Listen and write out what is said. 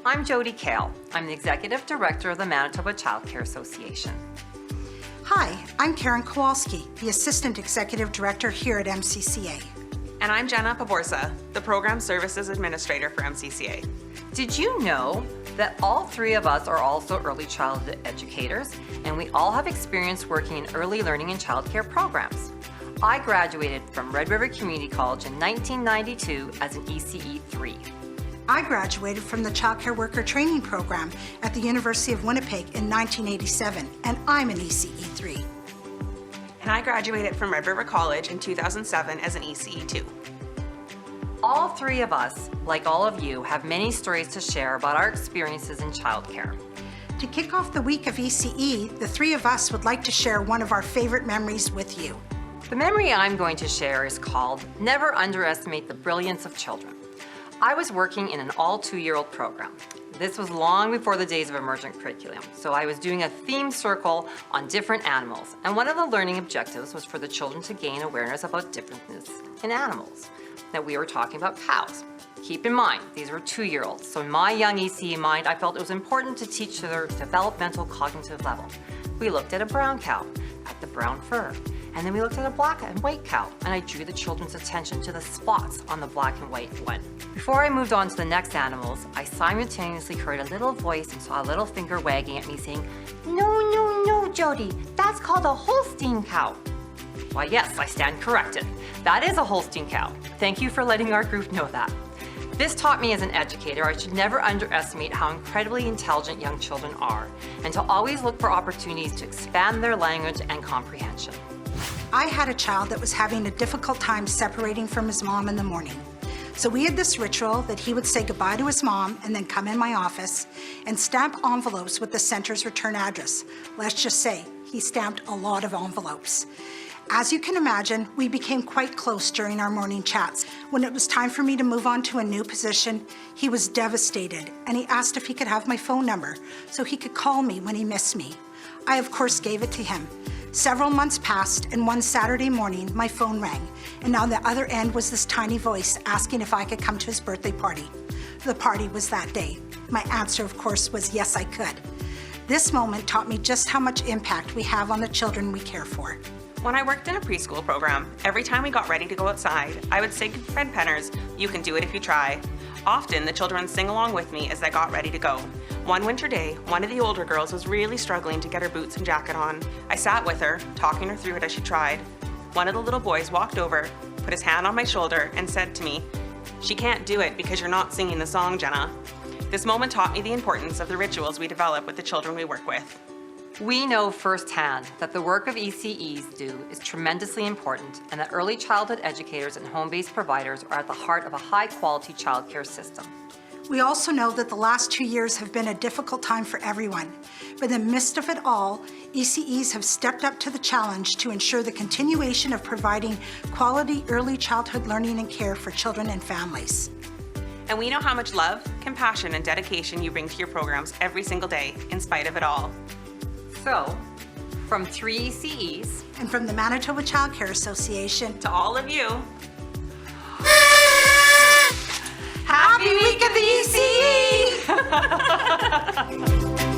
I'm Jody Kale. I'm the Executive Director of the Manitoba Child Care Association. Hi, I'm Karen Kowalski, the Assistant Executive Director here at MCCA. And I'm Jenna Paborsa, the Program Services Administrator for MCCA. Did you know that all three of us are also early childhood educators, and we all have experience working in early learning and childcare programs? I graduated from Red River Community College in 1992 as an ECE 3. I graduated from the Child Care Worker Training Program at the University of Winnipeg in 1987, and I'm an ECE 3. And I graduated from Red River College in 2007 as an ECE 2. All three of us, like all of you, have many stories to share about our experiences in childcare. To kick off the week of ECE, the three of us would like to share one of our favorite memories with you. The memory I'm going to share is called Never Underestimate the Brilliance of Children. I was working in an all 2-year-old program. This was long before the days of emergent curriculum, so I was doing a theme circle on different animals, and one of the learning objectives was for the children to gain awareness about differences in animals. Now, we were talking about cows. Keep in mind, these were 2-year-olds, so in my young ECE mind, I felt it was important to teach to their developmental cognitive level. We looked at a brown cow, at the brown fur, and then we looked at a black and white cow, and I drew the children's attention to the spots on the black and white one. Before I moved on to the next animals, I simultaneously heard a little voice and saw a little finger wagging at me saying, "No, no, no, Jody, that's called a Holstein cow." Why, yes, I stand corrected. That is a Holstein cow. Thank you for letting our group know that. This taught me as an educator I should never underestimate how incredibly intelligent young children are, and to always look for opportunities to expand their language and comprehension. I had a child that was having a difficult time separating from his mom in the morning. So we had this ritual that he would say goodbye to his mom and then come in my office and stamp envelopes with the center's return address. Let's just say he stamped a lot of envelopes. As you can imagine, we became quite close during our morning chats. When it was time for me to move on to a new position, he was devastated, and he asked if he could have my phone number so he could call me when he missed me. I, of course, gave it to him. Several months passed, and one Saturday morning, my phone rang, and on the other end was this tiny voice asking if I could come to his birthday party. The party was that day. My answer, of course, was yes, I could. This moment taught me just how much impact we have on the children we care for. When I worked in a preschool program, every time we got ready to go outside, I would say to Fred Penners, "You can do it if you try." Often, the children would sing along with me as I got ready to go. One winter day, one of the older girls was really struggling to get her boots and jacket on. I sat with her, talking her through it as she tried. One of the little boys walked over, put his hand on my shoulder, and said to me, "She can't do it because you're not singing the song, Jenna." This moment taught me the importance of the rituals we develop with the children we work with. We know firsthand that the work of ECEs do is tremendously important, and that early childhood educators and home-based providers are at the heart of a high-quality childcare system. We also know that the last 2 years have been a difficult time for everyone. But in the midst of it all, ECEs have stepped up to the challenge to ensure the continuation of providing quality early childhood learning and care for children and families. And we know how much love, compassion, and dedication you bring to your programs every single day, in spite of it all. So, from 3 ECEs, And from the Manitoba Child Care Association, To all of you, Happy Week of the ECE!